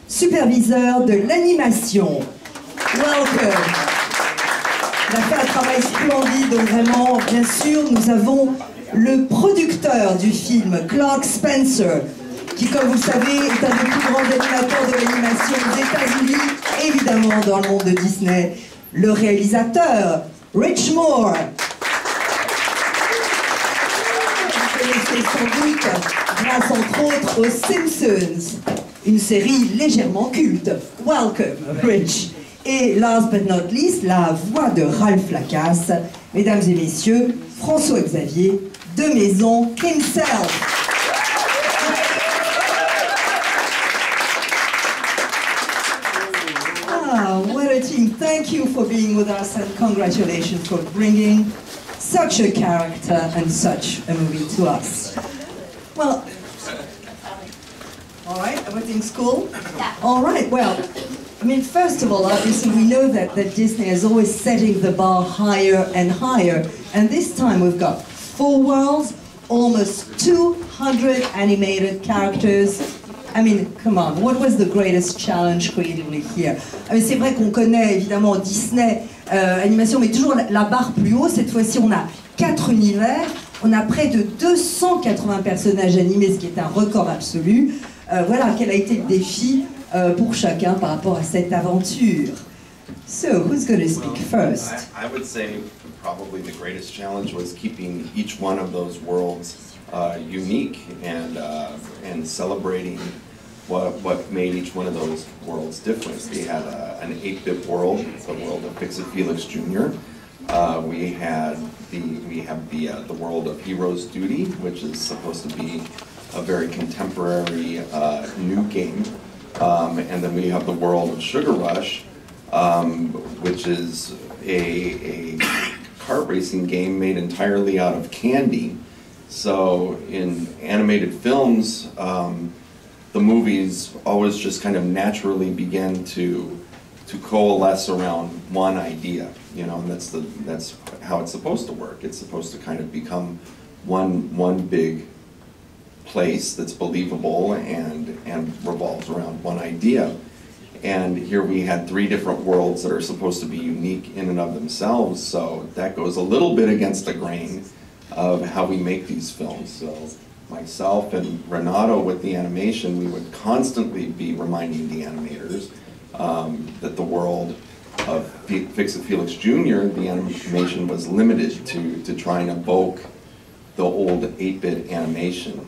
Superviseur de l'animation. Welcome. Il a fait un travail splendide, donc vraiment, bien sûr, nous avons le producteur du film, Clark Spencer, qui, comme vous le savez, est un des plus grands animateurs de l'animation des États-Unis, évidemment dans le monde de Disney. Le réalisateur, Rich Moore. Vous connaissez sans doute, grâce entre autres aux Simpsons, une série légèrement culte. Welcome, Rich. Et last but not least, la voix de Ralph Lacasse, mesdames et messieurs, François-Xavier de Maison himself. Ah, what a team. Thank you for being with us and congratulations for bringing such a character and such a movie to us. Well, all right, everything's cool? Yeah. All right, well, I mean, first of all, obviously, we know that Disney is always setting the bar higher and higher. And this time we've got 4 worlds, almost 200 animated characters. I mean, come on, what was the greatest challenge creatively here? I mean, c'est vrai qu'on connaît évidemment Disney animation, mais toujours la barre plus haut. Cette fois-ci, on a 4 univers, on a près de 280 personnages animés, ce qui est un record absolu. Voilà, quel a été le défi pour chacun par rapport à cette aventure. So, who's going to speak first? I would say probably the greatest challenge was keeping each one of those worlds unique and celebrating what made each one of those worlds different. We had an 8-bit world, the world of Fix-It Felix Jr. We have the world of Hero's Duty, which is supposed to be a very contemporary new game. And then we have the world of Sugar Rush, which is a kart racing game made entirely out of candy. So in animated films, the movies always just kind of naturally begin to coalesce around one idea, you know, and that's how it's supposed to work. It's supposed to kind of become one big place that's believable and revolves around one idea. And here we had 3 different worlds that are supposed to be unique in and of themselves, so that goes a little bit against the grain of how we make these films. So myself and Renato with the animation, we would constantly be reminding the animators that the world of Fix-It Felix Jr., the animation was limited to try and evoke the old 8-bit animation.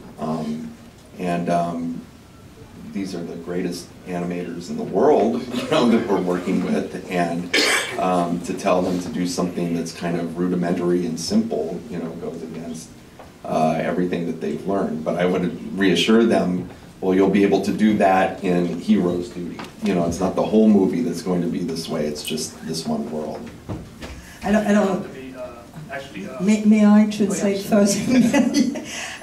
These are the greatest animators in the world, you know, that we're working with, and to tell them to do something that's kind of rudimentary and simple, you know, goes against everything that they've learned. But I would reassure them, well, you'll be able to do that in Hero's Duty. You know, it's not the whole movie that's going to be this way, it's just this one world. Alors, may I translate first?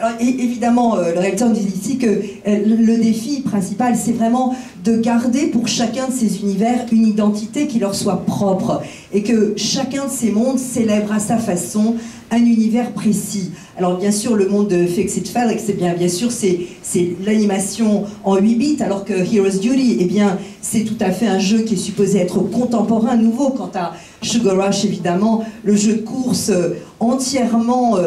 Alors, évidemment, le réalisateur dit ici que le défi principal, c'est vraiment de garder pour chacun de ces univers une identité qui leur soit propre et que chacun de ces mondes célèbre à sa façon un univers précis. Alors bien sûr, le monde de Fix-It Felix, c'est bien sûr, c'est l'animation en 8 bits, alors que Hero's Duty, eh bien, c'est tout à fait un jeu qui est supposé être contemporain, nouveau. Quant à Sugar Rush, évidemment, le jeu de course entièrement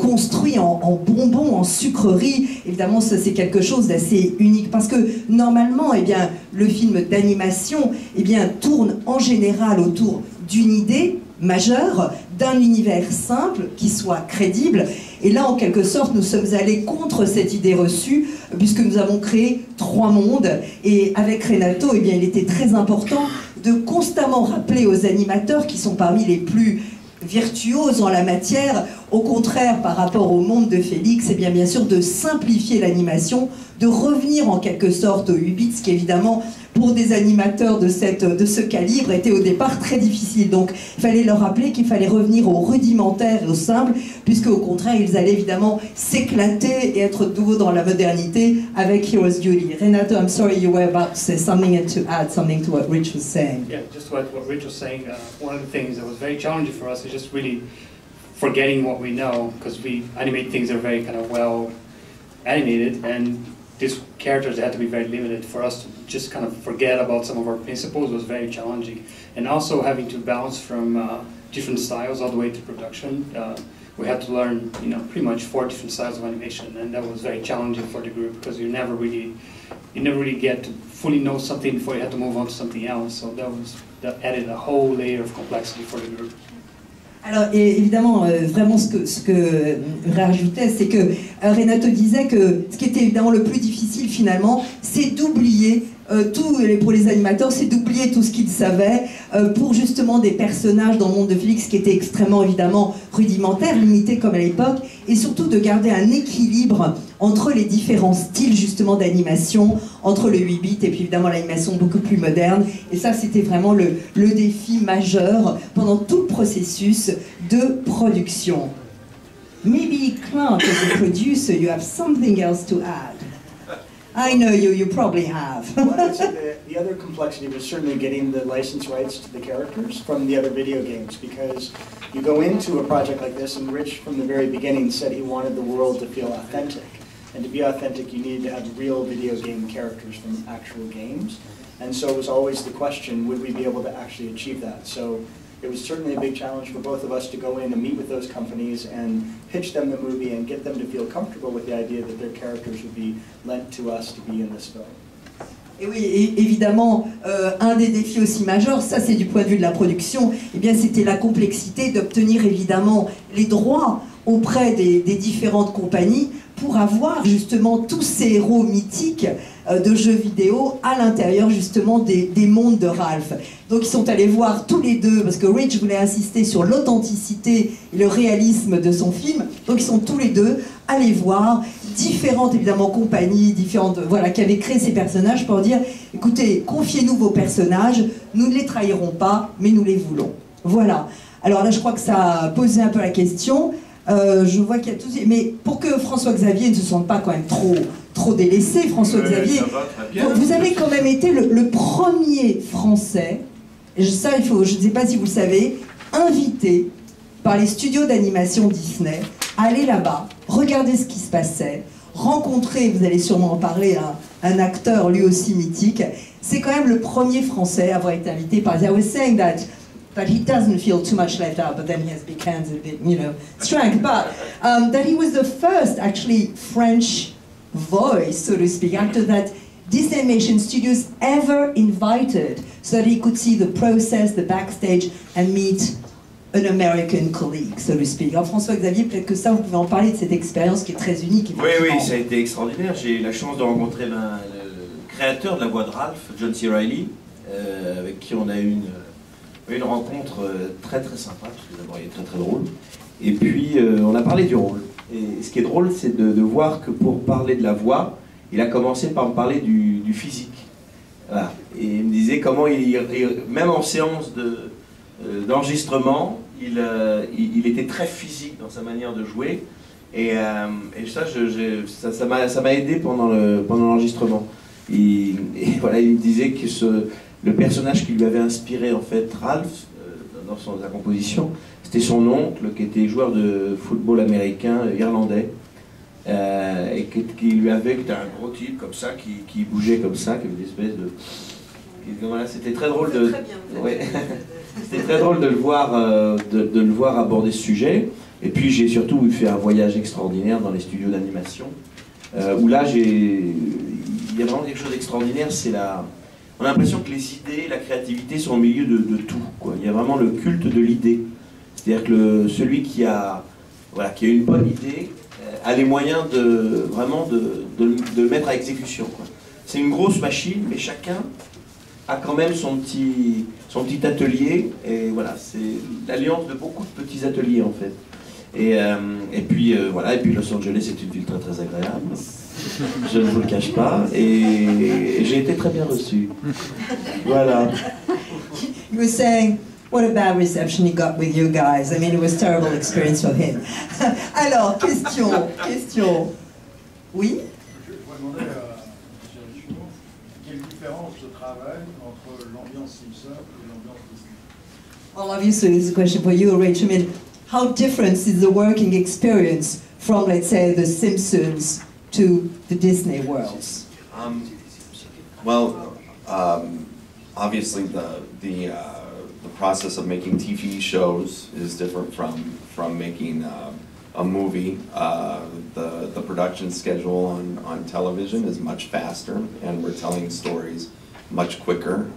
construit en bonbons, en sucreries, évidemment, ça c'est quelque chose d'assez unique, parce que normalement, eh bien, le film d'animation, eh bien, tourne en général autour d'une idée majeure, d'un univers simple qui soit crédible. Et là, en quelque sorte, nous sommes allés contre cette idée reçue, puisque nous avons créé 3 mondes. Et avec Renato, eh bien, il était très important de constamment rappeler aux animateurs, qui sont parmi les plus virtuoses en la matière, au contraire par rapport au monde de Félix, et bien sûr de simplifier l'animation, de revenir en quelque sorte aux 8 bits, ce qui évidemment pour des animateurs de ce calibre était au départ très difficile. Donc il fallait leur rappeler qu'il fallait revenir au rudimentaire et au simple, puisque au contraire ils allaient évidemment s'éclater et être de nouveau dans la modernité avec Hero's Duty. Renato, I'm sorry, you were about to say something and to add something to what Rich was saying. Yeah, just what Rich was saying. One of the things that was very challenging for us is just really forgetting what we know, because we animate things that are very kind of well animated, and these characters had to be very limited. For us to just kind of forget about some of our principles was very challenging. And also having to bounce from different styles all the way to production. We had to learn, pretty much 4 different styles of animation, and that was very challenging for the group because you never really get to fully know something before you have to move on to something else. So that added a whole layer of complexity for the group. Alors évidemment, vraiment ce que rajoutait, c'est que Renato disait que ce qui était évidemment le plus difficile finalement, c'est d'oublier pour les animateurs, c'est d'oublier tout ce qu'ils savaient pour justement des personnages dans le monde de Félix qui étaient extrêmement évidemment rudimentaires, limités comme à l'époque, et surtout de garder un équilibre entre les différents styles justement d'animation, entre le 8 bits et puis évidemment l'animation beaucoup plus moderne. Et ça, c'était vraiment le défi majeur pendant tout le processus de production. Maybe Clint, as a producer, you have something else to add. I know you probably have. Well, I'd say the other complexity was certainly getting the license rights to the characters from the other video games, because you go into a project like this, and Rich from the very beginning said he wanted the world to feel authentic. And to be authentic, you needed to have real video game characters from actual games. And so it was always the question, would we be able to actually achieve that? So it was certainly a big challenge for both of us to go in and meet with those companies and pitch them the movie and get them to feel comfortable with the idea that their characters would be lent to us to be in this film. Et oui, évidemment, un des défis aussi majeurs, ça c'est du point de vue de la production, eh bien c'était la complexité d'obtenir évidemment les droits auprès des différentes compagnies pour avoir justement tous ces héros mythiques de jeux vidéo à l'intérieur justement des mondes de Ralph. Donc ils sont allés voir tous les deux, parce que Rich voulait insister sur l'authenticité et le réalisme de son film, donc ils sont tous les deux allés voir différentes évidemment compagnies, différentes, voilà, qui avaient créé ces personnages pour dire, écoutez, confiez-nous vos personnages, nous ne les trahirons pas, mais nous les voulons. Voilà. Alors là je crois que ça a posé un peu la question. Je vois qu'il y a tout... Mais pour que François-Xavier ne se sente pas quand même trop délaissé, François-Xavier, vous avez quand même été le premier Français, et ça je ne sais pas si vous le savez, invité par les studios d'animation Disney à aller là-bas, regarder ce qui se passait, rencontrer, vous allez sûrement en parler, un acteur lui aussi mythique. C'est quand même le premier Français à avoir été invité par... I was saying that he doesn't feel too much left out, but then he has big hands and a bit, strength. But that he was the first, actually, French voice, so to speak, actor that Disney Animation Studios ever invited, so that he could see the process, the backstage, and meet an American colleague, so to speak. Alors François-Xavier, peut-être que ça, vous pouvez en parler de cette expérience qui est très unique. Oui, ça a été extraordinaire. J'ai eu la chance de rencontrer le créateur de la voix de Ralph, John C. Reilly, avec qui on a eu une rencontre très très sympa, parce que d'abord il est très très drôle, et puis on a parlé du rôle. Et ce qui est drôle, c'est de voir que pour parler de la voix, il a commencé par me parler du physique. Voilà. Et il me disait comment, même en séance d'enregistrement, il était très physique dans sa manière de jouer, et ça m'a aidé pendant l'enregistrement. Et voilà, il me disait que le personnage qui lui avait inspiré en fait Ralph dans sa composition, c'était son oncle qui était joueur de football américain irlandais, et qui était un gros type comme ça, qui bougeait comme ça, qui avait une espèce de... Voilà, c'était très drôle de... C'était très drôle de le voir aborder ce sujet. Et puis j'ai surtout fait un voyage extraordinaire dans les studios d'animation, où là il y a vraiment quelque chose d'extraordinaire, on a l'impression que les idées, la créativité sont au milieu de tout, quoi. Il y a vraiment le culte de l'idée. C'est-à-dire que celui qui a une bonne idée a les moyens de le mettre à exécution, quoi. C'est une grosse machine, mais chacun a quand même son petit atelier. Et voilà, c'est l'alliance de beaucoup de petits ateliers en fait. Et puis Los Angeles est une ville très très agréable. Je ne vous le cache pas, et j'ai été très bien reçu. Voilà. You were saying, what a bad reception he got with you guys. I mean, it was a terrible experience for him. Alors, question. Oui? Je voudrais demander à M. Richaud, quelle différence de travail entre l'ambiance Simpson et l'ambiance Disney? Well, obviously, this is a question for you, Rach. I mean, how different is the working experience from, let's say, The Simpsons to the Disney worlds? Obviously the process of making TV shows is different from making a movie. The production schedule on television is much faster, and we're telling stories much quicker.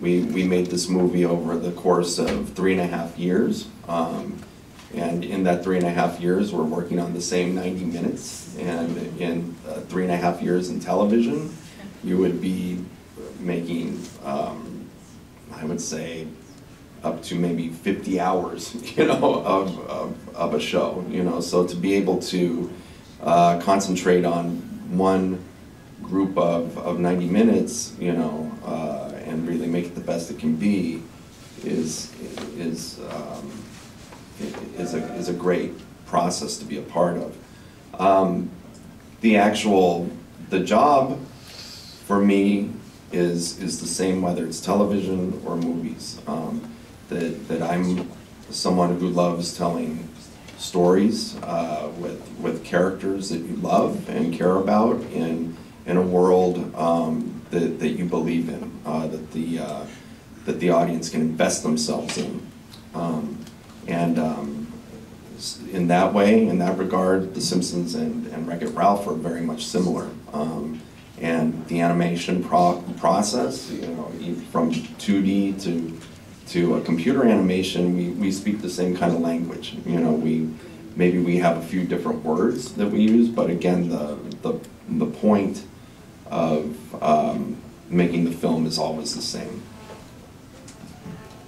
We made this movie over the course of 3.5 years, and in that 3.5 years we're working on the same 90 minutes, and in 3.5 years in television you would be making, I would say, up to maybe 50 hours, of a show, So to be able to concentrate on one group of 90 minutes, and really make it the best it can be, is a great process to be a part of. The job for me is the same whether it's television or movies. That I'm someone who loves telling stories with characters that you love and care about in a world that you believe in, that the audience can invest themselves in. In that way, in that regard, The Simpsons and Wreck-It Ralph are very much similar. And the animation process, from 2D to a computer animation, we speak the same kind of language. Maybe we have a few different words that we use, but again, the point of making the film is always the same.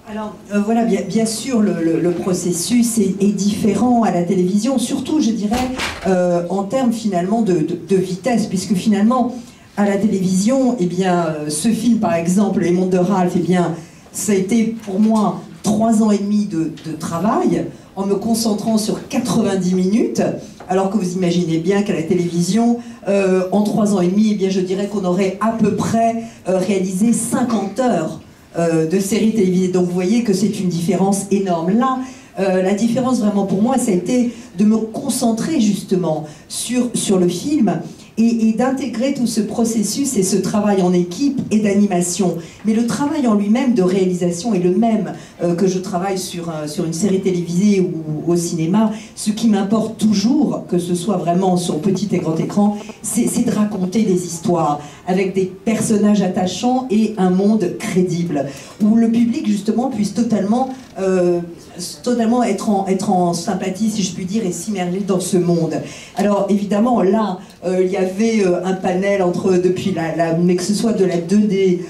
Alors voilà, bien sûr, le processus est différent à la télévision, surtout, je dirais, en termes finalement de vitesse, puisque finalement, à la télévision, eh bien, ce film, par exemple, Les Mondes de Ralph, eh bien, ça a été pour moi 3 ans et demi de travail, en me concentrant sur 90 minutes, alors que vous imaginez bien qu'à la télévision, en 3 ans et demi, eh bien, je dirais qu'on aurait à peu près réalisé 50 heures de séries télévisées. Donc vous voyez que c'est une différence énorme. Là, la différence vraiment pour moi, ça a été de me concentrer justement sur le film et d'intégrer tout ce processus et ce travail en équipe et d'animation. Mais le travail en lui-même de réalisation est le même que je travaille sur une série télévisée ou au cinéma. Ce qui m'importe toujours, que ce soit vraiment sur petit et grand écran, c'est de raconter des histoires avec des personnages attachants et un monde crédible, où le public justement puisse totalement être en sympathie, si je puis dire, et s'immerger dans ce monde. Alors évidemment là, il y avait un panel depuis mais que ce soit de la 2D,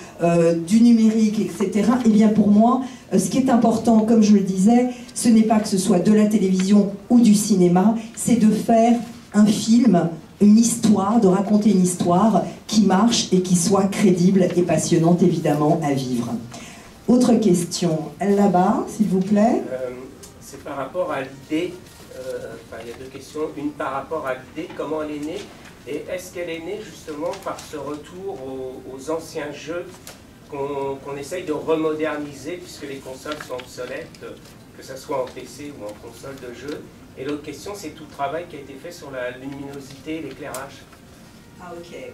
du numérique, etc. Et bien pour moi, ce qui est important, comme je le disais, ce n'est pas que ce soit de la télévision ou du cinéma, c'est de faire un film, une histoire, de raconter une histoire qui marche et qui soit crédible et passionnante évidemment à vivre. Autre question, là-bas, s'il vous plaît. C'est par rapport à l'idée, il y a 2 questions. Une par rapport à l'idée, comment elle est née, et est-ce qu'elle est née justement par ce retour aux anciens jeux qu'on essaye de remoderniser, puisque les consoles sont obsolètes, que ce soit en PC ou en console de jeu. Et l'autre question, c'est tout le travail qui a été fait sur la luminosité et l'éclairage. Okay.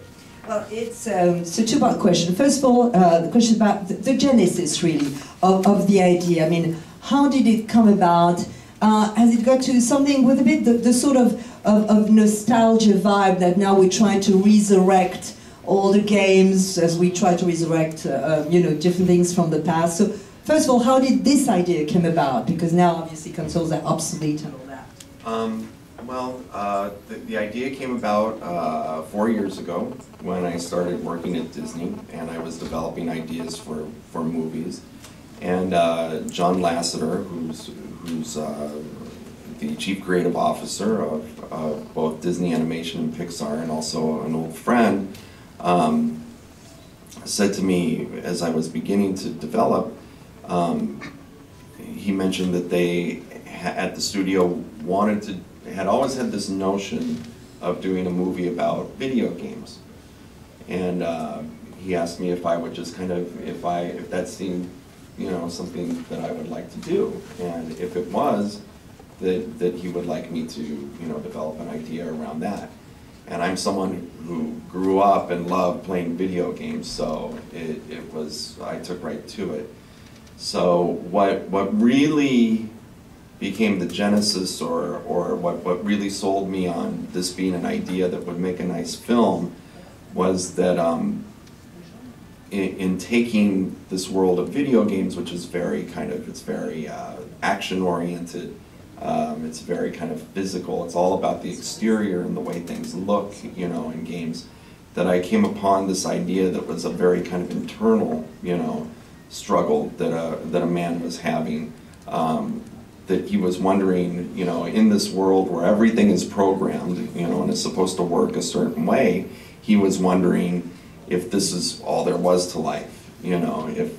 Well, it's a 2-part question. First of all, the question about the genesis, really, of the idea. I mean, how did it come about? Has it got to something with a bit the sort of nostalgia vibe that now we're trying to resurrect all the games as we try to resurrect, different things from the past? So, first of all, how did this idea come about? Because now, obviously, consoles are obsolete and all that. The idea came about 4 years ago when I started working at Disney, and I was developing ideas for movies. And John Lasseter, who's the Chief Creative Officer of both Disney Animation and Pixar, and also an old friend, said to me as I was beginning to develop, he mentioned that they, at the studio, had always had this notion of doing a movie about video games. And he asked me if I would just if that seemed, something that I would like to do. And if it was, that he would like me to, develop an idea around that. and I'm someone who grew up and loved playing video games, so I took right to it. So what really became the genesis, or what really sold me on this being an idea that would make a nice film, was that in taking this world of video games, which is very action-oriented, it's very kind of physical, it's all about the exterior and the way things look, you know, in games, that I came upon this idea that was a very kind of internal, you know, struggle that a man was having, that he was wondering, you know, in this world where everything is programmed, you know, and is supposed to work a certain way, he was wondering if this is all there was to life, you know, if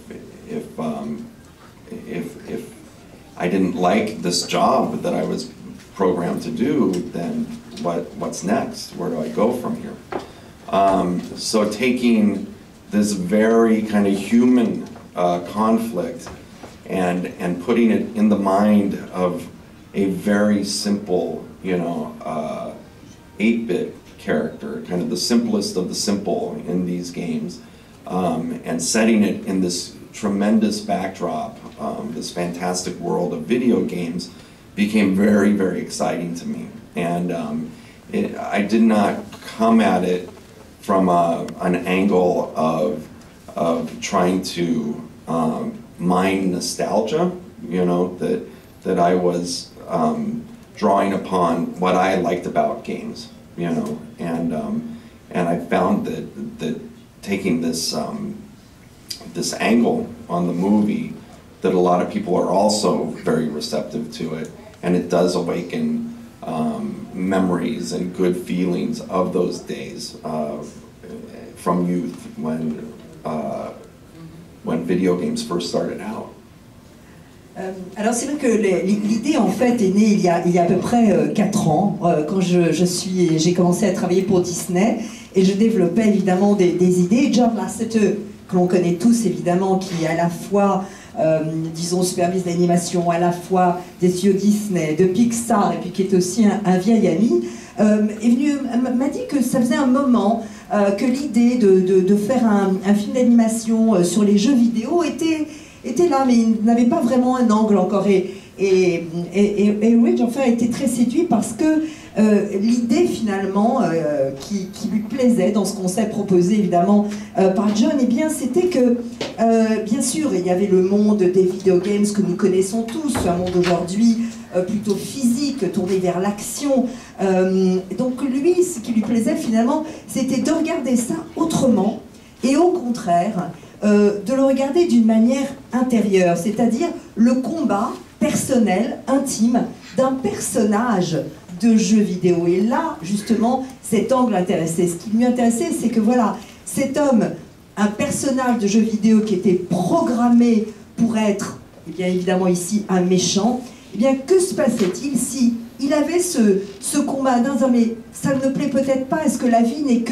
I didn't like this job that I was programmed to do, then what's next? Where do I go from here? So taking this very kind of human conflict and putting it in the mind of a very simple, you know, 8-bit character, kind of the simplest of the simple in these games, and setting it in this tremendous backdrop, this fantastic world of video games, became very, very exciting to me. And I did not come at it from an angle of trying to mine nostalgia, you know, that I was drawing upon what I liked about games, you know, and I found that taking this this angle on the movie, that a lot of people are also very receptive to it, and it does awaken memories and good feelings of those days from youth when video games first started out. Alors c'est vrai que l'idée en fait est née il y a à peu près 4 ans, quand j'ai commencé à travailler pour Disney, et je développais évidemment des idées. John Lasseter, que l'on connaît tous évidemment, qui est à la fois, disons, supervise l'animation, à la fois des studios Disney, de Pixar, et puis qui est aussi un vieil ami, est venu, m'a dit que ça faisait un moment que l'idée de faire un film d'animation sur les jeux vidéo était là, mais il n'avait pas vraiment un angle encore. Et Ridge, enfin, a été très séduit parce que l'idée, finalement, qui lui plaisait dans ce concept proposé, évidemment, par John, eh bien, c'était que, bien sûr, il y avait le monde des video games que nous connaissons tous, un monde aujourd'hui plutôt physique, tourné vers l'action. Donc, lui, ce qui lui plaisait, finalement, c'était de regarder ça autrement, et au contraire, de le regarder d'une manière intérieure, c'est-à-dire le combat personnel, intime, d'un personnage de jeu vidéo. Et là, justement, cet angle intéressait. Ce qui lui intéressait, c'est que voilà, cet homme, un personnage de jeu vidéo qui était programmé pour être, eh bien évidemment ici, un méchant, eh bien que se passait-il si il avait ce combat d'un homme, mais ça ne me plaît peut-être pas, est-ce que la vie n'est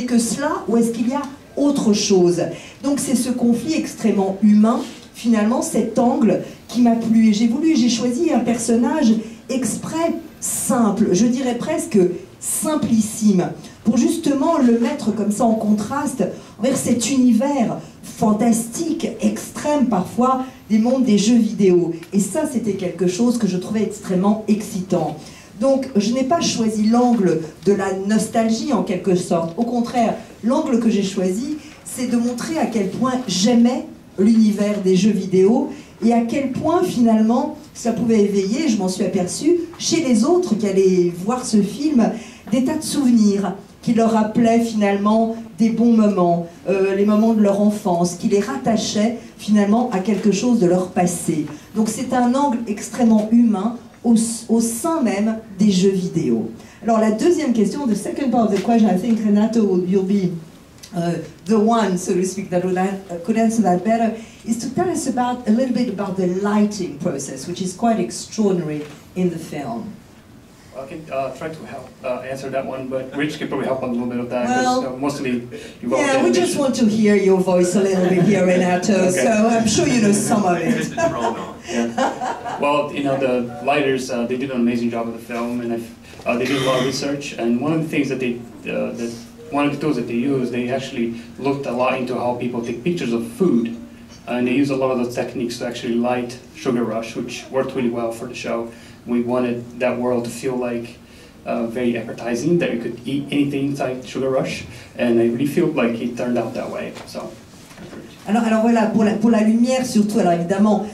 que cela, ou est-ce qu'il y a autre chose? Donc c'est ce conflit extrêmement humain, finalement, cet angle qui m'a plu. Et j'ai choisi un personnage exprès simple, je dirais presque simplissime, pour justement le mettre comme ça en contraste vers cet univers fantastique, extrême parfois, des mondes des jeux vidéo. Et ça, c'était quelque chose que je trouvais extrêmement excitant. Donc, je n'ai pas choisi l'angle de la nostalgie en quelque sorte. Au contraire, l'angle que j'ai choisi, c'est de montrer à quel point j'aimais l'univers des jeux vidéo et à quel point finalement ça pouvait éveiller, je m'en suis aperçue, chez les autres qui allaient voir ce film, des tas de souvenirs qui leur rappelaient finalement des bons moments, les moments de leur enfance, qui les rattachaient finalement à quelque chose de leur passé. Donc c'est un angle extrêmement humain au sein même des jeux vidéo. Alors la deuxième question, the second part of the question, I think Renato you'll be the one, so to speak, that could answer that better, is to tell us a little bit about the lighting process, which is quite extraordinary in the film. I can try to help answer that one, but Rich can probably help on a little bit of that. Well, mostly yeah, we just want to hear your voice a little bit here, Renato, okay. So I'm sure you know some of it. Yeah. Well, you know, the lighters, they did an amazing job of the film, and they did a lot of research, and one of the things that they that one of the tools that they used, they actually looked a lot into how people take pictures of food, and they used a lot of those techniques to actually light Sugar Rush, which worked really well for the show. We wanted that world to feel like very appetizing, that you could eat anything inside Sugar Rush, and I really feel like it turned out that way. So. Alors voilà, pour la lumière surtout, alors évidemment,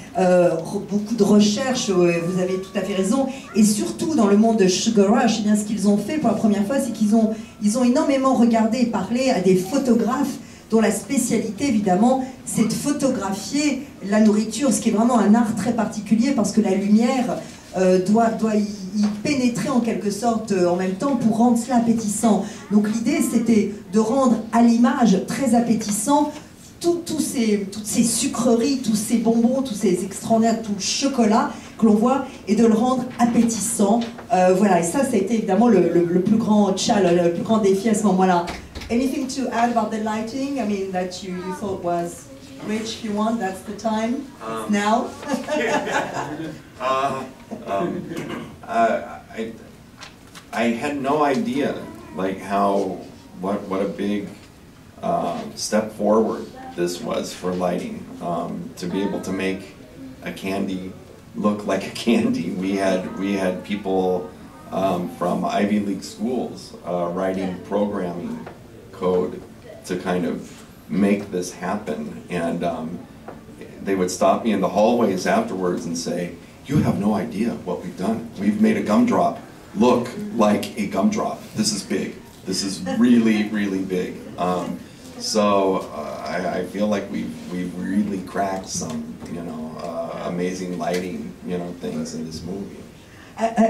beaucoup de recherches, vous avez tout à fait raison, et surtout dans le monde de Sugar Rush, eh bien, ce qu'ils ont fait pour la première fois, c'est qu'ils ont énormément regardé et parlé à des photographes dont la spécialité évidemment c'est de photographier la nourriture, ce qui est vraiment un art très particulier parce que la lumière doit y pénétrer en quelque sorte en même temps pour rendre cela appétissant. Donc l'idée c'était de rendre à l'image très appétissant toutes ces sucreries, tous ces bonbons, tous ces extraordinaires, tout le chocolat que l'on voit et de le rendre appétissant. Voilà, et ça a été évidemment le plus grand challenge, le plus grand défi à ce moment-là. Anything to add about the lighting? I mean, that you thought was rich, if you want, that's the time. Now? I had no idea, like what a big step forward this was for lighting, to be able to make a candy look like a candy. We had people from Ivy League schools writing programming code to kind of make this happen, and they would stop me in the hallways afterwards and say, "You have no idea what we've done. We've made a gumdrop look like a gumdrop. This is big. This is really, really big." So I feel like we've really cracked some, amazing lighting, things in this movie.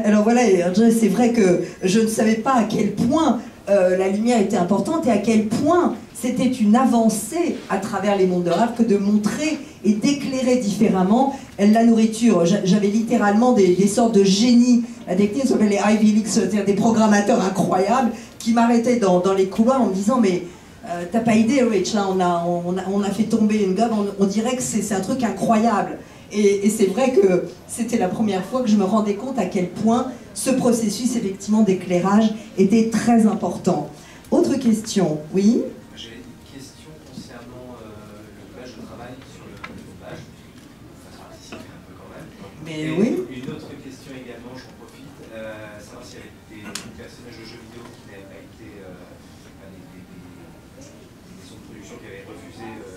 Alors voilà, c'est vrai que je ne savais pas à quel point la lumière était importante et à quel point c'était une avancée à travers les mondes de rêve que de montrer et d'éclairer différemment la nourriture. J'avais littéralement des sortes de génies, la technique s'appelle les Ivy League, c'est-à-dire des programmateurs incroyables qui m'arrêtaient dans les couloirs en me disant mais t'as pas idée Rich, là on a fait tomber une gomme, on dirait que c'est un truc incroyable. Et c'est vrai que c'était la première fois que je me rendais compte à quel point ce processus effectivement d'éclairage était très important. Autre question, oui? J'ai une question concernant le doublage. Je travaille sur le doublage, ça se participe un peu quand même. Mais Et oui. une autre question également, j'en profite, savoir s'il y avait des personnages de jeux vidéo qui n'avaient pas été, des maisons de production qui avaient refusé de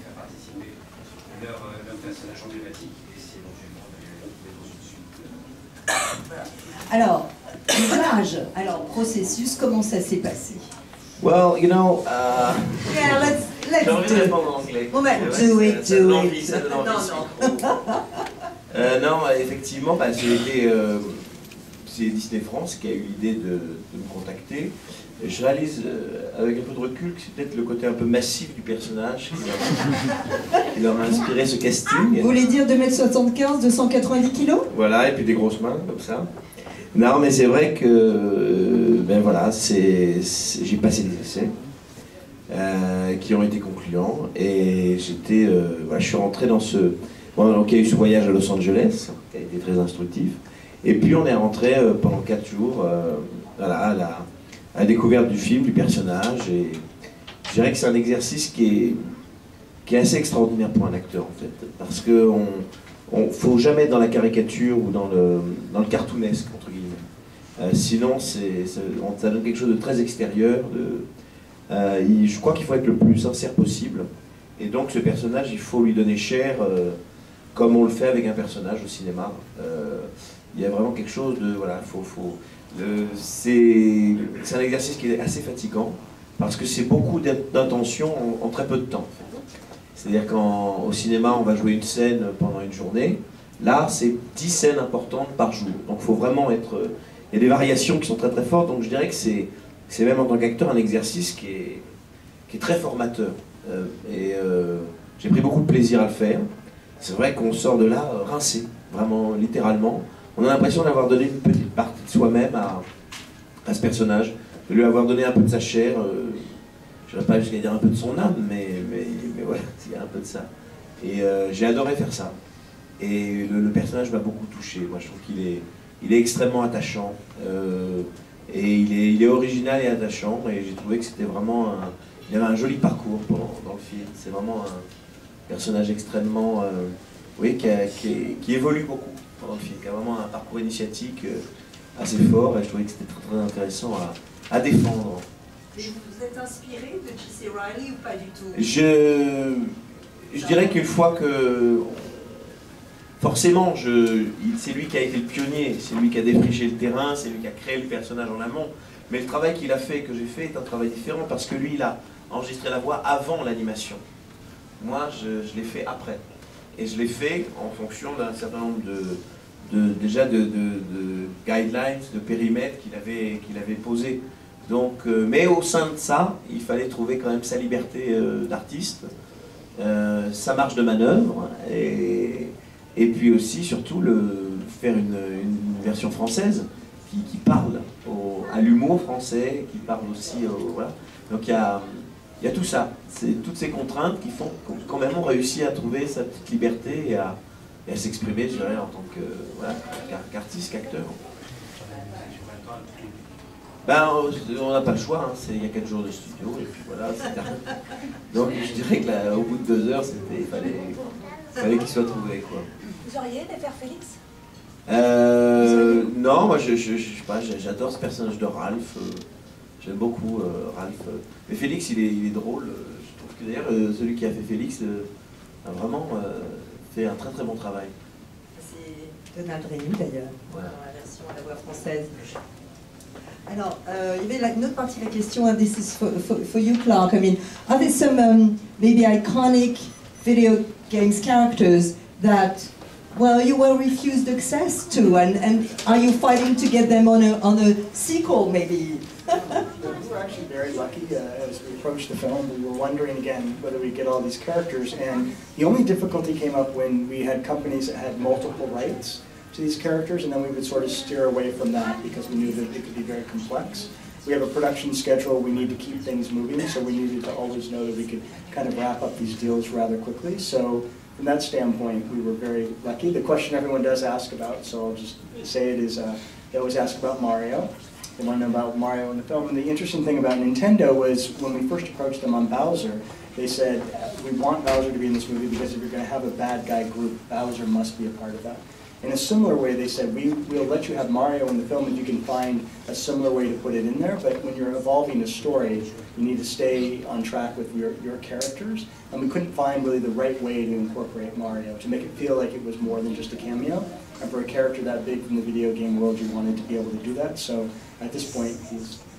faire participer leur personnage emblématique, et si éventuellement il y avait des suite. Alors, doublage, processus, comment ça s'est passé? Well, Yeah, let's J'ai envie de do répondre en anglais. Well, do it. Ça donne envie. Non, effectivement, c'est Disney France qui a eu l'idée de me contacter. Et je réalise avec un peu de recul que c'est peut-être le côté un peu massif du personnage qui leur a inspiré ce casting. Vous voulez dire 2m75, 290 kg? Voilà, et puis des grosses mains comme ça. Non, mais c'est vrai que j'ai passé des essais qui ont été concluants, et je suis rentré dans ce... donc il y a eu ce voyage à Los Angeles qui a été très instructif, et puis on est rentré pendant 4 jours à la découverte du film, du personnage, et je dirais que c'est un exercice qui est assez extraordinaire pour un acteur en fait, parce que faut jamais être dans la caricature ou dans le cartoonesque entre guillemets. Sinon ça donne quelque chose de très extérieur. Je crois qu'il faut être le plus sincère possible, et donc ce personnage il faut lui donner chair comme on le fait avec un personnage au cinéma. Il y a vraiment quelque chose de c'est un exercice qui est assez fatigant parce que c'est beaucoup d'intention en très peu de temps. C'est-à-dire qu'au cinéma, on va jouer une scène pendant une journée. Là, c'est 10 scènes importantes par jour. Donc il faut vraiment être... Il y a des variations qui sont très très fortes. Donc je dirais que c'est même en tant qu'acteur un exercice qui est très formateur. J'ai pris beaucoup de plaisir à le faire. C'est vrai qu'on sort de là rincé, vraiment littéralement. On a l'impression d'avoir donné une petite partie de soi-même à ce personnage, de lui avoir donné un peu de sa chair. Je n'irai pas jusqu'à dire un peu de son âme, mais voilà, il y a un peu de ça. Et j'ai adoré faire ça. Et le personnage m'a beaucoup touché. Moi, je trouve qu'il est extrêmement attachant. Et il est original et attachant, et j'ai trouvé que c'était vraiment il avait un joli parcours dans le film. C'est vraiment un personnage extrêmement, oui, qui évolue beaucoup pendant le film, qui a vraiment un parcours initiatique assez fort, et je trouvais que c'était très, très intéressant à défendre. Et vous êtes inspiré de J.C. Riley ou pas du tout? Je dirais qu'une fois que... Forcément, c'est lui qui a été le pionnier, c'est lui qui a défriché le terrain, c'est lui qui a créé le personnage en amont. Mais le travail qu'il a fait, que j'ai fait, est un travail différent parce que lui, il a enregistré la voix avant l'animation. Moi, je l'ai fait après. Et je l'ai fait en fonction d'un certain nombre de guidelines, de périmètres qu'il avait posés. Donc, mais au sein de ça, il fallait trouver quand même sa liberté d'artiste, sa marge de manœuvre, et puis aussi, surtout, faire une version française qui parle à l'humour français, qui parle aussi voilà. Donc il y a tout ça, c'est toutes ces contraintes qui font quand même on réussit à trouver sa petite liberté et à s'exprimer, je dirais, en tant que voilà, qu'artiste, qu'acteur. Ben, on n'a pas le choix, hein. Il y a 4 jours de studio et puis voilà. Donc je dirais qu'au bout de 2 heures, il fallait qu'il soit trouvé, quoi. Vous auriez aimé faire Félix? Non, moi je sais pas, j'adore ce personnage de Ralph. J'aime beaucoup Ralph. Mais Félix, il est drôle. Je trouve que d'ailleurs, celui qui a fait Félix a vraiment fait un très très bon travail. C'est Donald Renew d'ailleurs, voilà, dans la version à la voix française. Alors, il y avait une autre partie de la question, and this is for you, Clark. I mean, are there some maybe iconic video games characters that, well, you were refused access to, and are you fighting to get them on a sequel, maybe? We were actually very lucky as we approached the film. We were wondering again whether we'd get all these characters, and the only difficulty came up when we had companies that had multiple rights to these characters, and then we would sort of steer away from that because we knew that it could be very complex. We have a production schedule, we need to keep things moving, so we needed to always know that we could kind of wrap up these deals rather quickly. So from that standpoint, we were very lucky. The question everyone does ask about, so I'll just say it, is they always ask about Mario. They want to know about Mario in the film. And the interesting thing about Nintendo was when we first approached them on Bowser, they said, we want Bowser to be in this movie because if you're going to have a bad guy group, Bowser must be a part of that. In a similar way, they said, we'll let you have Mario in the film if you can find a similar way to put it in there, but when you're evolving a story, you need to stay on track with your characters. And we couldn't find really the right way to incorporate Mario, to make it feel like it was more than just a cameo. And for a character that big from the video game world, you wanted to be able to do that. So at this point,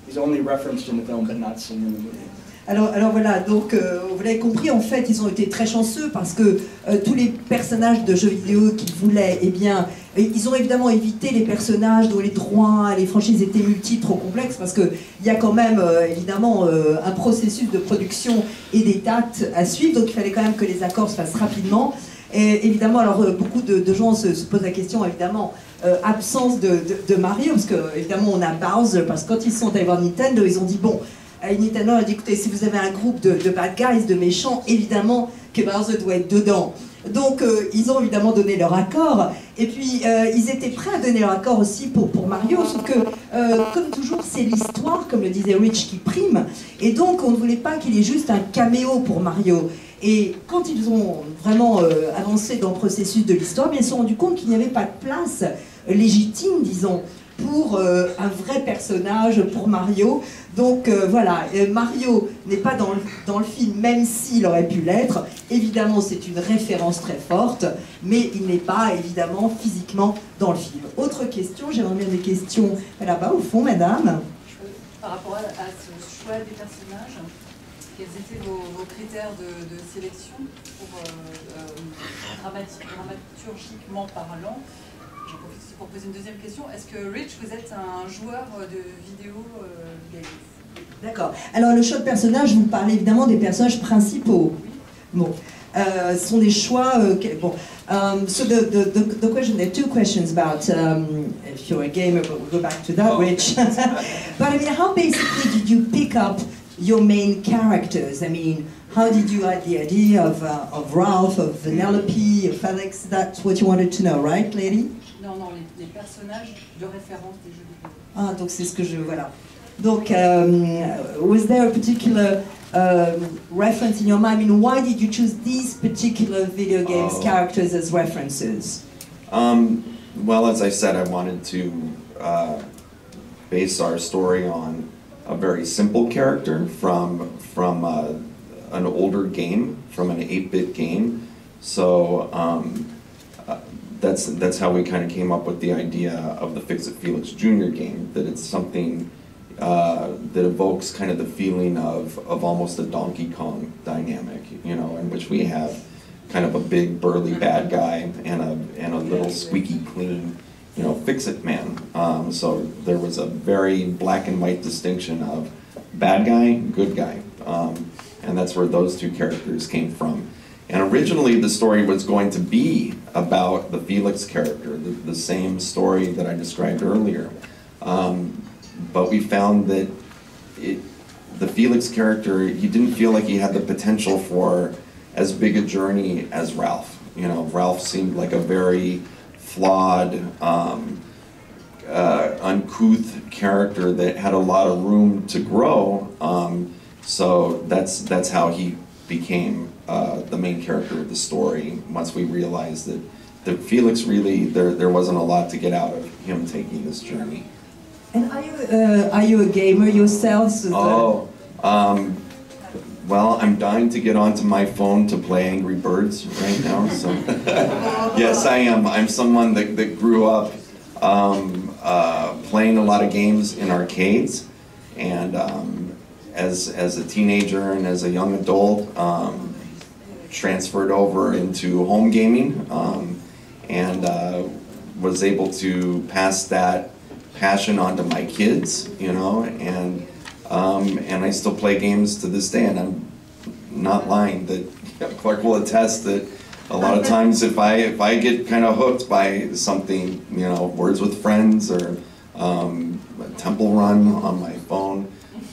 he's only referenced in the film, but not seen in the movie. Alors voilà, donc vous l'avez compris, en fait, ils ont été très chanceux parce que tous les personnages de jeux vidéo qu'ils voulaient, eh bien, ils ont évidemment évité les personnages dont les droits, les franchises étaient multiples, trop complexes, parce qu'il y a quand même, évidemment, un processus de production et des dates à suivre, donc il fallait quand même que les accords se fassent rapidement. Et évidemment, alors beaucoup de gens se posent la question, évidemment, absence de Mario, parce que évidemment on a Bowser, parce que quand ils sont allés voir Nintendo, ils ont dit, bon, Nintendo a dit, écoutez, si vous avez un groupe de bad guys, de méchants, évidemment que Bowser doit être dedans. Donc ils ont évidemment donné leur accord, et puis ils étaient prêts à donner leur accord aussi pour Mario, sauf que comme toujours c'est l'histoire, comme le disait Rich, qui prime, et donc on ne voulait pas qu'il y ait juste un caméo pour Mario. Et quand ils ont vraiment avancé dans le processus de l'histoire, ils se sont rendus compte qu'il n'y avait pas de place légitime, disons, pour un vrai personnage, pour Mario. Donc voilà, Mario n'est pas dans le film, même s'il aurait pu l'être. Évidemment, c'est une référence très forte, mais il n'est pas, évidemment, physiquement dans le film. Autre question, j'aimerais bien des questions là-bas, au fond, madame. Par rapport à ce choix des personnages, quels étaient vos critères de sélection pour dramaturgiquement parlant? J'en profite aussi pour poser une deuxième question. Est-ce que, Rich, vous êtes un joueur de vidéo games? D'accord. Alors, le choix de personnages, vous parlez évidemment des personnages principaux. Oui. Bon. Ce sont des choix... bon. So the question, there are two questions about if you're a gamer, but we'll go back to that, Rich. But I mean, how basically did you pick up your main characters? I mean, how did you have the idea of Ralph, of Vanellope, of Felix? That's what you wanted to know, right, lady? Non, les personnages de référence des jeux vidéo. Ah, donc c'est ce que je... Voilà. Donc, was there a particular reference in your mind? I mean, why did you choose these particular video games characters as references? Well, as I said, I wanted to base our story on a very simple character from an older game, from an 8-bit game. So that's how we kind of came up with the idea of the Fix-It Felix Jr. game, that it's something that evokes kind of the feeling of almost a Donkey Kong dynamic, you know, in which we have kind of a big burly bad guy and a little squeaky clean, you know, Fix-It man. So there was a very black and white distinction of bad guy, good guy, and that's where those two characters came from. And originally the story was going to be about the Felix character, the same story that I described earlier. But we found that the Felix character, he didn't feel like he had the potential for as big a journey as Ralph. You know, Ralph seemed like a very flawed, uncouth character that had a lot of room to grow. So that's how he became the main character of the story. Once we realized that Felix really, there wasn't a lot to get out of him taking this journey. And are you a gamer yourself? Well, I'm dying to get onto my phone to play Angry Birds right now. So yes, I am. I'm someone that grew up playing a lot of games in arcades, and as a teenager and as a young adult, transferred over into home gaming, and was able to pass that passion onto my kids, you know, and I still play games to this day, and I'm not lying that Clark will attest that a lot of times if I get kind of hooked by something, you know, Words with Friends or Temple Run on my phone,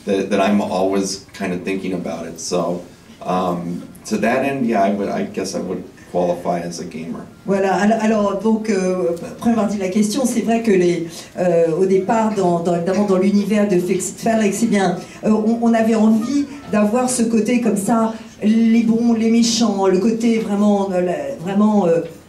that I'm always kind of thinking about it. So to that end, yeah, I guess I would qualify as a gamer. Voilà, alors donc, après avoir dit la question, c'est vrai que au départ, évidemment dans l'univers de Fix-It Felix, eh bien, on avait envie d'avoir ce côté comme ça, les bons, les méchants, le côté vraiment,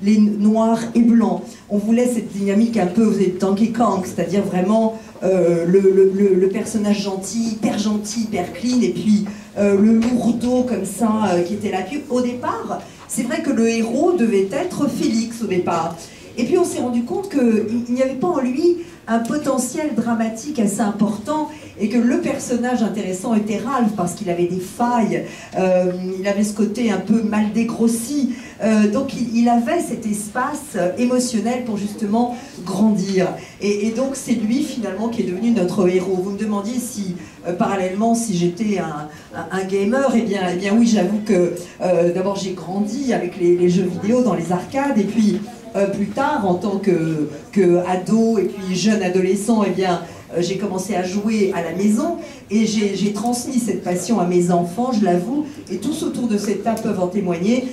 les noirs et blancs. On voulait cette dynamique un peu, vous êtes Donkey Kong, c'est-à-dire vraiment le personnage gentil, hyper clean, et puis le lourdeau comme ça qui était là. Puis au départ, c'est vrai que le héros devait être Félix au départ. Et puis on s'est rendu compte qu'il n'y avait pas en lui un potentiel dramatique assez important et que le personnage intéressant était Ralph parce qu'il avait des failles, il avait ce côté un peu mal dégrossi, donc il avait cet espace émotionnel pour justement grandir. Et donc c'est lui finalement qui est devenu notre héros. Vous me demandiez si parallèlement si j'étais un gamer, eh bien oui, j'avoue que d'abord j'ai grandi avec les jeux vidéo dans les arcades et puis plus tard, en tant que ado et puis jeune adolescent, eh bien, j'ai commencé à jouer à la maison et j'ai transmis cette passion à mes enfants, je l'avoue, et tous autour de cette table peuvent en témoigner.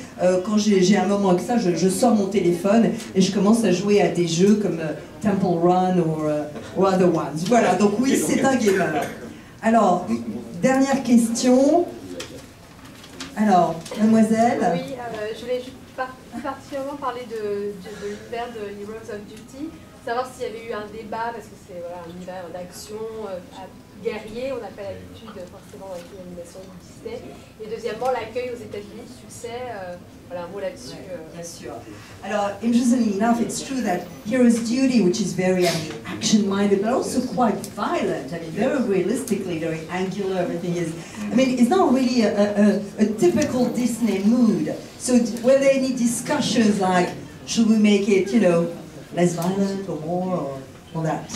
Quand j'ai un moment que ça, je sors mon téléphone et je commence à jouer à des jeux comme Temple Run ou Other Ones. Voilà, donc oui, c'est un gamer. Alors, dernière question. Alors, mademoiselle. Oui, je voulais juste particulièrement parler de l'univers de Heroes of Duty, savoir s'il y avait eu un débat, parce que c'est un univers d'action guerrier, on n'a pas l'habitude forcément avec l'animation de Disney, et deuxièmement l'accueil aux États-Unis, le succès, voilà un mot là-dessus. Bien sûr. Alors, interestingly enough, it's true that Heroes Duty, which is very action-minded, but also quite violent. I mean, very realistically, very angular. Everything is. I mean, it's not really a typical Disney mood. So, were there any discussions like, should we make it, you know, less violent or more, or that?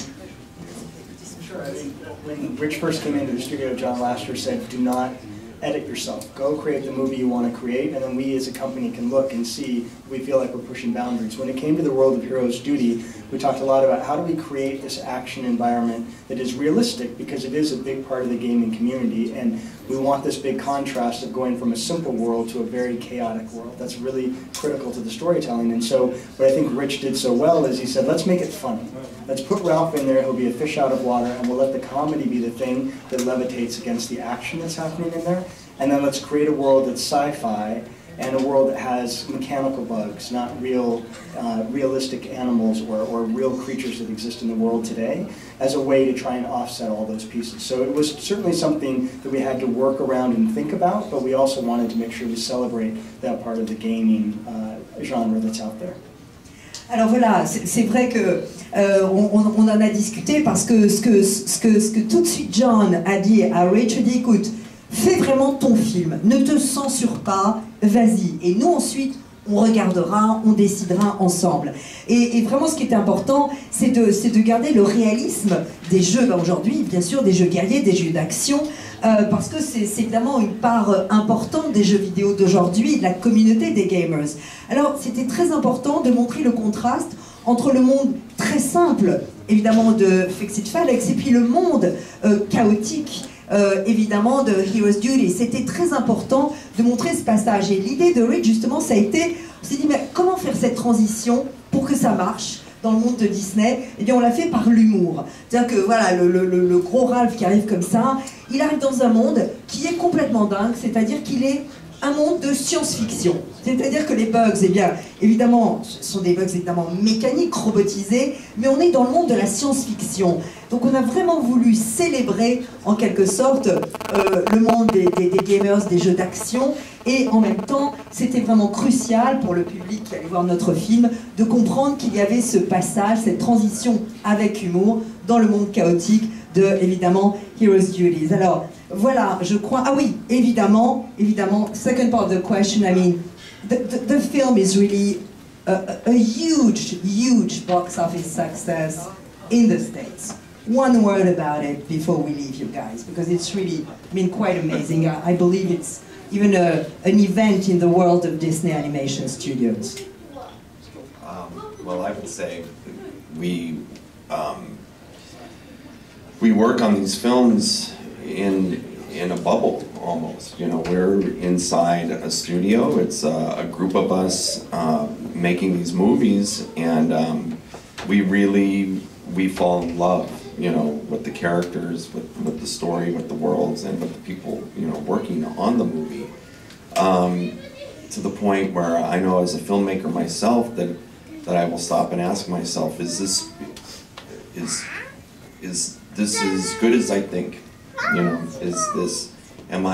Sure. I mean, when Rich first came into the studio, John Lasseter said, "Do not edit yourself. Go create the movie you want to create, and then we as a company can look and see if we feel like we're pushing boundaries." When it came to the world of Heroes Duty, we talked a lot about how do we create this action environment that is realistic, because it is a big part of the gaming community, and we want this big contrast of going from a simple world to a very chaotic world. That's really critical to the storytelling. And so what I think Rich did so well is he said, let's make it funny. Let's put Ralph in there, he'll be a fish out of water, and we'll let the comedy be the thing that levitates against the action that's happening in there. And then let's create a world that's sci-fi, and a world that has mechanical bugs, not realistic animals or real creatures that exist in the world today, as a way to try and offset all those pieces. So it was certainly something that we had to work around and think about, but we also wanted to make sure we celebrate that part of the gaming genre that's out there. Alors voilà, c'est vrai que on en a discuté parce que ce que tout de suite John a dit à Rich, il dit écoute, fais vraiment ton film, ne te censure pas, vas-y. Et nous ensuite, on regardera, on décidera ensemble. Et vraiment ce qui est important, c'est de garder le réalisme des jeux aujourd'hui, bien sûr, des jeux guerriers, des jeux d'action, parce que c'est évidemment une part importante des jeux vidéo d'aujourd'hui, de la communauté des gamers. Alors c'était très important de montrer le contraste entre le monde très simple, évidemment, de Fix It Felix, et puis le monde chaotique, évidemment, de Heroes Duty. C'était très important de montrer ce passage. Et l'idée de Rich, justement, ça a été, on s'est dit, mais comment faire cette transition pour que ça marche dans le monde de Disney? Eh bien, on l'a fait par l'humour. C'est-à-dire que, voilà, le gros Ralph qui arrive comme ça, il arrive dans un monde qui est complètement dingue, c'est-à-dire qu'il est un monde de science-fiction. C'est-à-dire que les bugs, eh bien, évidemment, ce sont des bugs évidemment mécaniques, robotisés, mais on est dans le monde de la science-fiction. Donc on a vraiment voulu célébrer, en quelque sorte, le monde des gamers, des jeux d'action, et en même temps, c'était vraiment crucial pour le public qui allait voir notre film, de comprendre qu'il y avait ce passage, cette transition avec humour, dans le monde chaotique de, évidemment, Heroes Duties. Alors, voilà, je crois... Ah oui, évidemment, second part of the question, I mean, the film is really a huge box office success in the States. One word about it before we leave you guys, because it's really, I mean, quite amazing. I believe it's even an event in the world of Disney Animation Studios. Well, I would say we work on these films in a bubble almost. You know, we're inside a studio. It's a group of us making these movies, and we fall in love, you know, with the characters, with the story, with the worlds, and with the people, you know, working on the movie. To the point where I know as a filmmaker myself that I will stop and ask myself, is this as good as I think? You know, am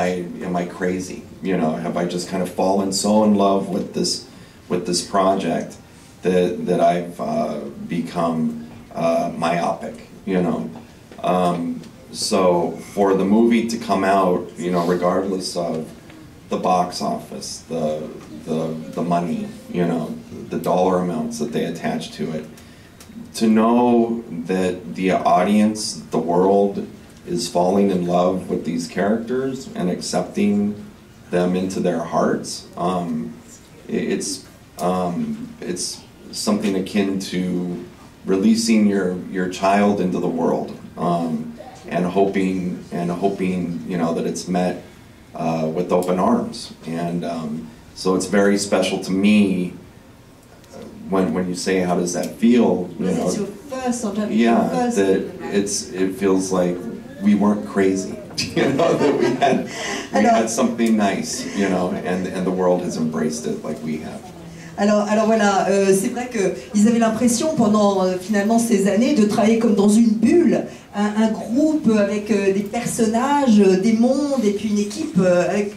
I crazy? You know, have I just kind of fallen so in love with this project that I've become myopic, you know? So for the movie to come out, you know, regardless of the box office, the money, you know, the dollar amounts that they attach to it, to know that the audience, the world, is falling in love with these characters and accepting them into their hearts, it's something akin to releasing your child into the world, and hoping, you know, that it's met with open arms. And so it's very special to me when you say, how does that feel? You know, it's your first, yeah, that it feels like we weren't crazy, you know, that we had something nice, you know, and the world has embraced it like we have. Alors voilà, c'est vrai qu'ils avaient l'impression pendant finalement ces années de travailler comme dans une bulle, un groupe avec des personnages, des mondes et puis une équipe avec,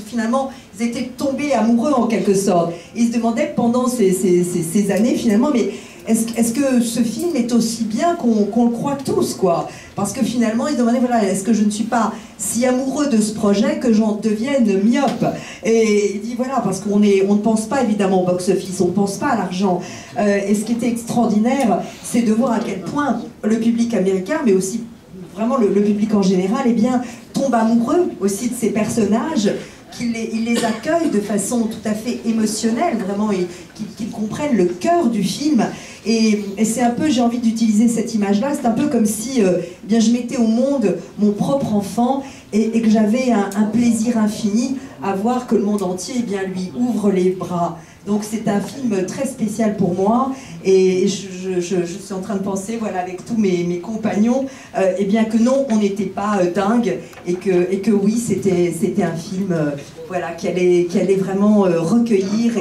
finalement ils étaient tombés amoureux en quelque sorte. Ils se demandaient pendant ces années finalement, mais est-ce que ce film est aussi bien qu'on le croit tous, quoi? Parce que finalement, ils se demandaient, voilà, est-ce que je ne suis pas si amoureux de ce projet que j'en devienne myope? Et il dit, voilà, parce qu'on ne pense pas évidemment au box-office, on ne pense pas à l'argent. Et ce qui était extraordinaire, c'est de voir à quel point le public américain, mais aussi vraiment le public en général, eh bien, tombe amoureux aussi de ces personnages, qu'il les accueille de façon tout à fait émotionnelle, vraiment, et qu'ils comprennent le cœur du film. Et c'est un peu, j'ai envie d'utiliser cette image-là, c'est un peu comme si eh bien, je mettais au monde mon propre enfant et que j'avais un plaisir infini à voir que le monde entier eh bien, lui ouvre les bras. Donc c'est un film très spécial pour moi et je suis en train de penser, voilà, avec tous mes compagnons, eh bien que non, on n'était pas dingue et que oui, c'était un film voilà, qui allait vraiment recueillir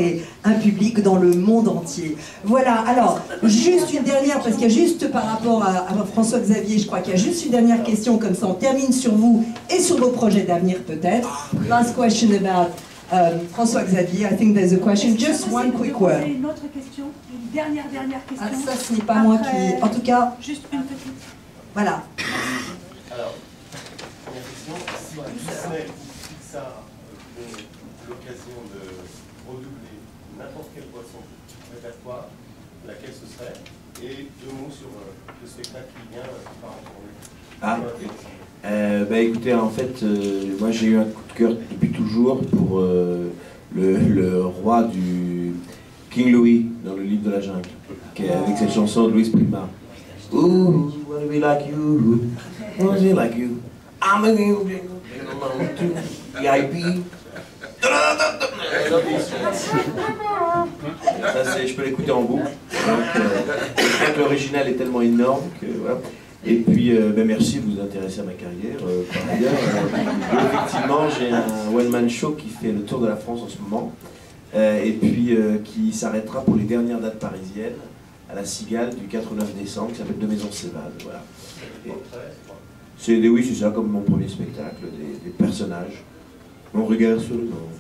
un public dans le monde entier. Voilà, alors, juste une dernière, parce qu'il y a juste par rapport à François-Xavier, je crois qu'il y a juste une dernière question, comme ça on termine sur vous et sur vos projets d'avenir peut-être. Last question about François-Xavier, I think there's a question, just one quick word. Une autre question, une dernière question. Ah, ça, ce n'est pas moi qui... En tout cas... Juste une petite. Voilà. Alors, première question, si Disney ou Pixar ont l'occasion de redoubler n'importe quel poisson répertoire, laquelle ce serait? Et 2 mots sur le spectacle qui vient par rapport bah écoutez, en fait, moi j'ai eu un coup de cœur depuis toujours pour le roi du King Louis dans le livre de la jungle, avec cette chanson de Louis Prima. Ooh, wanna be like you, wanna be like you. I'm a VIP. Ça, je peux l'écouter en boucle. L'original est tellement énorme que voilà. Et puis, ben merci de vous intéresser à ma carrière. Par ailleurs, effectivement, j'ai un one-man show qui fait le tour de la France en ce moment, et puis qui s'arrêtera pour les dernières dates parisiennes à la Cigale du 4 au 9 décembre, qui s'appelle De Maison Sévade. Voilà. Oui, c'est ça, comme mon premier spectacle, des personnages. On regarde sur le monde.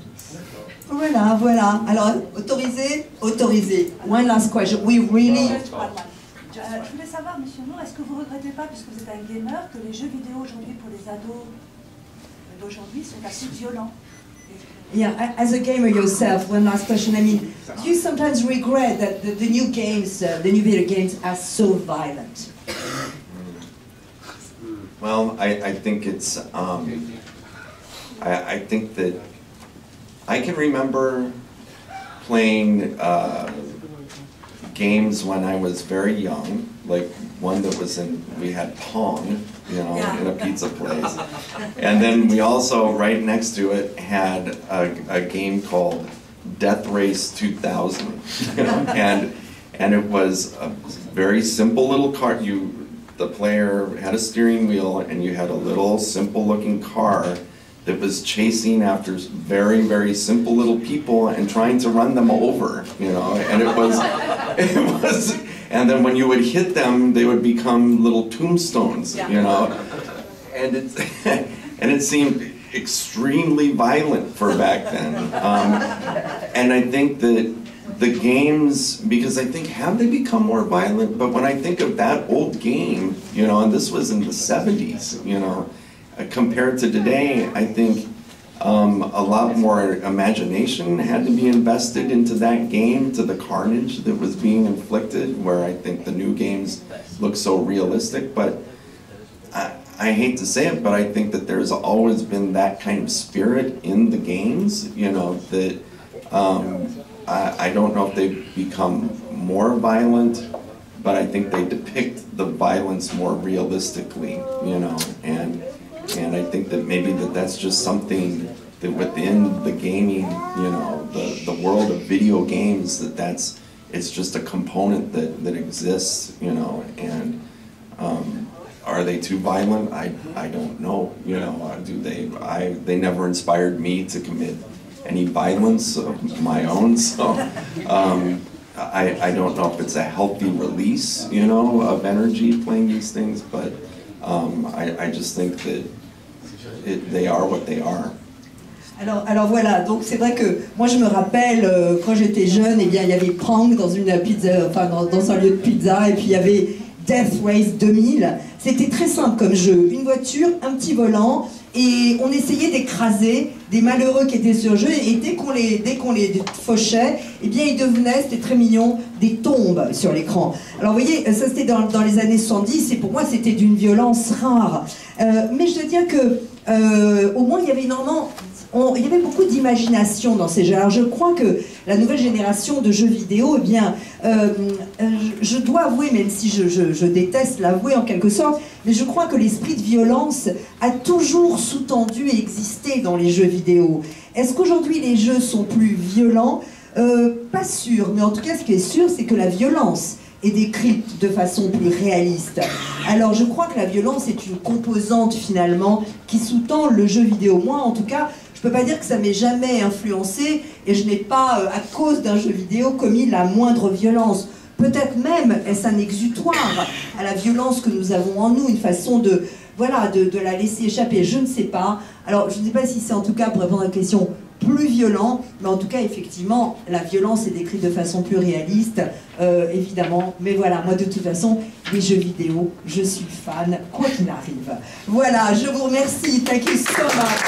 Voilà. Alors, autorisé. One last question. We really... Je voulais savoir, Monsieur Moore, est-ce que vous ne regrettez pas, puisque vous êtes un gamer, que les jeux vidéo aujourd'hui pour les ados d'aujourd'hui sont assez violents? Yeah, as a gamer yourself, one last question. I mean, do you sometimes regret that the new games, the new video games, are so violent? Well, I think it's, I think that I can remember playing games when I was very young, like one that was we had Pong, you know, in a pizza place. And then we also, right next to it, had a game called Death Race 2000. You know? And it was a very simple little car. The player had a steering wheel and you had a little simple looking car that was chasing after very, very simple little people and trying to run them over, you know, and it was, and then when you would hit them, they would become little tombstones, you know, and it seemed extremely violent for back then, and I think that the games, because I think, have they become more violent? But when I think of that old game, you know, and this was in the 70s, you know, compared to today, I think a lot more imagination had to be invested into that game, to the carnage that was being inflicted, where I think the new games look so realistic. But I hate to say it, but I think that there's always been that kind of spirit in the games, you know, that I don't know if they've become more violent, but I think they depict the violence more realistically, you know, and I think that maybe that's just something that within the gaming, you know, the world of video games, it's just a component that exists, you know, and are they too violent? I don't know, you know, they never inspired me to commit any violence of my own, so I don't know if it's a healthy release, you know, of energy playing these things, but I just think that they are what they are. Alors voilà, donc c'est vrai que moi je me rappelle quand j'étais jeune, eh bien il y avait Pong dans une pizza, enfin dans un lieu de pizza, et puis il y avait Death Race 2000. C'était très simple comme jeu, une voiture, un petit volant, et on essayait d'écraser des malheureux qui étaient sur le jeu, et dès qu'on les fauchait, eh bien ils devenaient, c'était très mignon, des tombes sur l'écran. Alors vous voyez, ça c'était dans les années 70, et pour moi c'était d'une violence rare. Mais je dois dire que au moins il y avait énormément il y avait beaucoup d'imagination dans ces jeux. Alors je crois que la nouvelle génération de jeux vidéo, eh bien, je dois avouer, même si je déteste l'avouer en quelque sorte, mais je crois que l'esprit de violence a toujours sous-tendu et existé dans les jeux vidéo. Est-ce qu'aujourd'hui les jeux sont plus violents? Pas sûr, mais en tout cas ce qui est sûr, c'est que la violence est décrite de façon plus réaliste. Alors je crois que la violence est une composante finalement qui sous-tend le jeu vidéo. Moi en tout cas, je peux pas dire que ça m'ait jamais influencé et je n'ai pas, à cause d'un jeu vidéo, commis la moindre violence. Peut-être même est-ce un exutoire à la violence que nous avons en nous, une façon de, voilà, de la laisser échapper. Je ne sais pas. Alors je ne sais pas si c'est en tout cas, pour répondre à la question, plus violent, mais en tout cas, effectivement, la violence est décrite de façon plus réaliste, évidemment. Mais voilà, moi, de toute façon, les jeux vidéo, je suis fan, quoi qu'il arrive. Voilà, je vous remercie. Thank you so much.